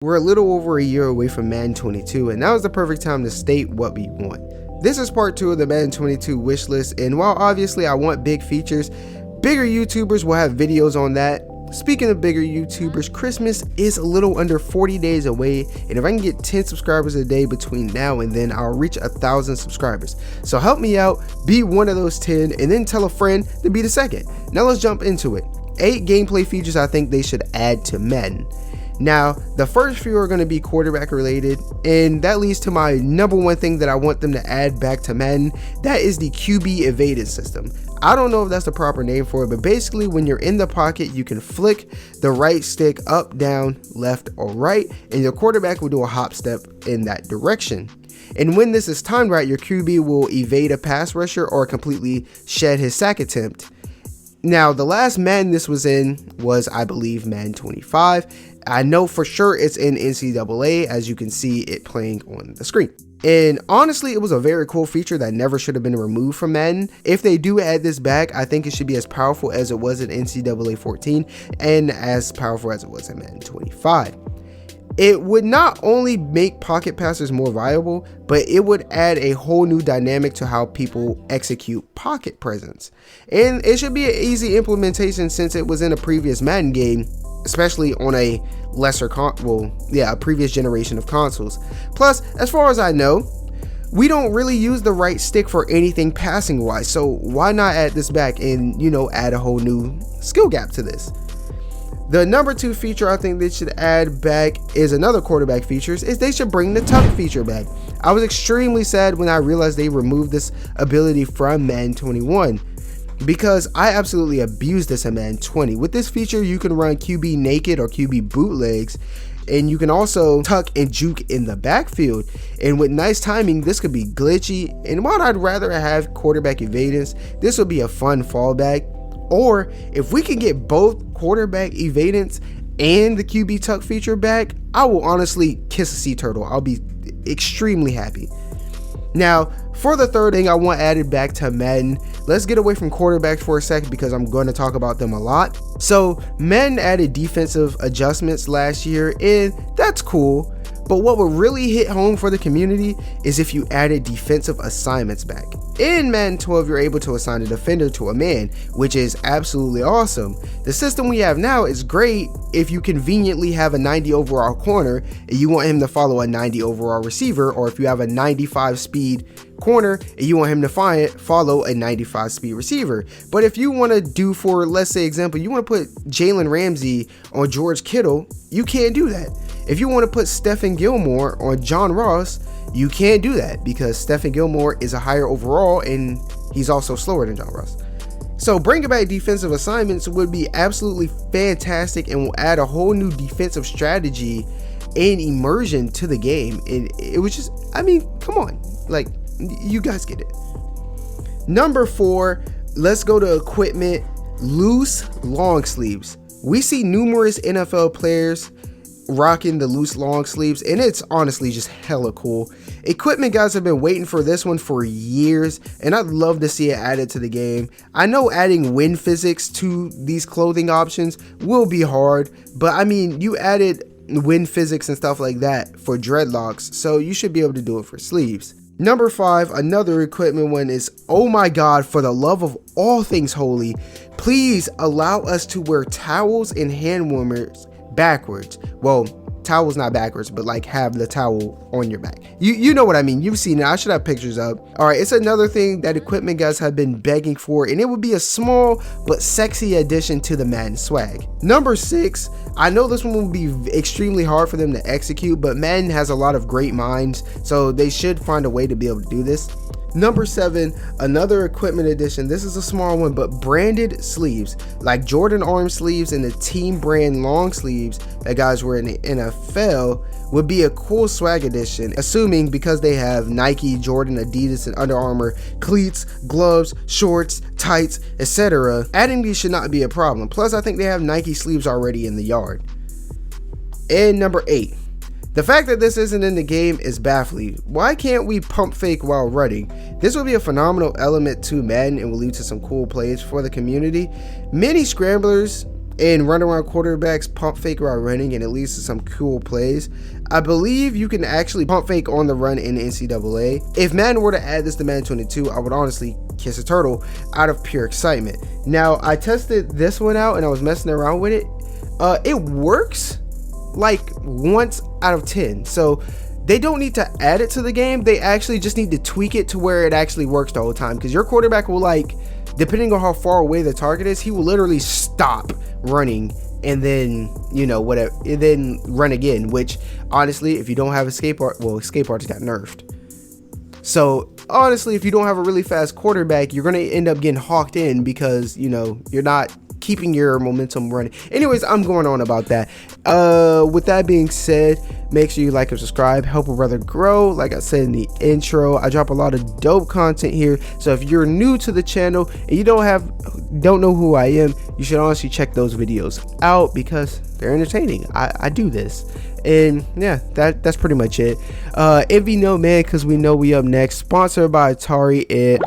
We're a little over a year away from Madden 22, and now is the perfect time to state what we want. This is part 2 of the Madden 22 wish list, and while obviously I want big features, bigger YouTubers will have videos on that. Speaking of bigger YouTubers, Christmas is a little under 40 days away, and if I can get 10 subscribers a day between now and then, I'll reach 1,000 subscribers. So help me out, be one of those 10, and then tell a friend to be the second. Now let's jump into it. 8 gameplay features I think they should add to Madden. Now, the first few are going to be quarterback related, and that leads to my number one thing that I want them to add back to Madden. That is the QB evaded system. I don't know if that's the proper name for it, but basically when you're in the pocket, you can flick the right stick up, down, left, or right, and your quarterback will do a hop step in that direction. And when this is timed right, your QB will evade a pass rusher or completely shed his sack attempt. Now, the last Madden this was in was, I believe, Madden 25. I know for sure it's in NCAA, as you can see it playing on the screen. And honestly, it was a very cool feature that never should have been removed from Madden. If they do add this back, I think it should be as powerful as it was in NCAA 14 and as powerful as it was in Madden 25. It would not only make pocket passers more viable, but it would add a whole new dynamic to how people execute pocket presence. And it should be an easy implementation since it was in a previous Madden game, especially on a a previous generation of consoles. Plus, as far as I know, we don't really use the right stick for anything passing wise, so why not add this back and, add a whole new skill gap to this? The number 2 feature I think they should add back is another quarterback features, is they should bring the tuck feature back. I was extremely sad when I realized they removed this ability from Madden 21, because I absolutely abused this in Madden 20. With this feature, you can run QB naked or QB bootlegs, and you can also tuck and juke in the backfield. And with nice timing, this could be glitchy. And while I'd rather have quarterback evadance, this would be a fun fallback. Or if we can get both quarterback evadance and the QB tuck feature back, I will honestly kiss a sea turtle. I'll be extremely happy. Now, for the third thing I want added back to Madden, let's get away from quarterbacks for a second because I'm going to talk about them a lot. So, Madden added defensive adjustments last year, and that's cool. But what would really hit home for the community is if you added defensive assignments back. In Madden 12, you're able to assign a defender to a man, which is absolutely awesome. The system we have now is great if you conveniently have a 90 overall corner and you want him to follow a 90 overall receiver, or if you have a 95 speed corner and you want him to follow a 95 speed receiver. But if you want to do, for let's say example, you want to put Jalen Ramsey on George Kittle, you can't do that. If you want to put Stephen Gilmore on John Ross, you can't do that because Stephen Gilmore is a higher overall and he's also slower than John Ross. So bringing back defensive assignments would be absolutely fantastic and will add a whole new defensive strategy and immersion to the game. And it was just, come on, you guys get it. Number 4, let's go to equipment, loose long sleeves. We see numerous NFL players rocking the loose long sleeves, and it's honestly just hella cool. Equipment guys have been waiting for this one for years, and I'd love to see it added to the game. I know adding wind physics to these clothing options will be hard, but you added wind physics and stuff like that for dreadlocks, so you should be able to do it for sleeves. Number 5, another equipment one is, oh my god, for the love of all things holy, please allow us to wear towels and hand warmers backwards. Well, towels not backwards, but have the towel on your back. You know what I mean. You've seen it. I should have pictures up. All right, it's another thing that equipment guys have been begging for, and it would be a small but sexy addition to the Madden swag. Number 6, I know this one will be extremely hard for them to execute, but Madden has a lot of great minds, so they should find a way to be able to do this. Number 7, another equipment addition. This is a small one, but branded sleeves, like Jordan arm sleeves and the team brand long sleeves that guys wear in the NFL, would be a cool swag addition, assuming because they have Nike, Jordan, Adidas, and Under Armour cleats, gloves, shorts, tights, etc. Adding these should not be a problem. Plus, I think they have Nike sleeves already in the yard. And number 8, the fact that this isn't in the game is baffling. Why can't we pump fake while running? This will be a phenomenal element to Madden and will lead to some cool plays for the community. Many scramblers and run around quarterbacks, pump fake while running, and it leads to some cool plays. I believe you can actually pump fake on the run in NCAA. If Madden were to add this to Madden 22, I would honestly kiss a turtle out of pure excitement. Now, I tested this one out and I was messing around with it. It works like once out of 10. So they don't need to add it to the game. They actually just need to tweak it to where it actually works the whole time. Because your quarterback will, like, depending on how far away the target is, he will literally stop running and then, you know, whatever, and then run again. Which honestly, if you don't have escape art, well, escape art just got nerfed. So honestly, if you don't have a really fast quarterback, you're gonna end up getting hawked in because, you know, you're not keeping your momentum running. Anyways, I'm going on about that. With that being said, make sure you like and subscribe, help a brother grow. Like I said in the intro, I drop a lot of dope content here. So if you're new to the channel and you don't know who I am, you should honestly check those videos out because they're entertaining. I do this. And yeah, that's pretty much it. Envy no man, because we know we up next. Sponsored by Atari. And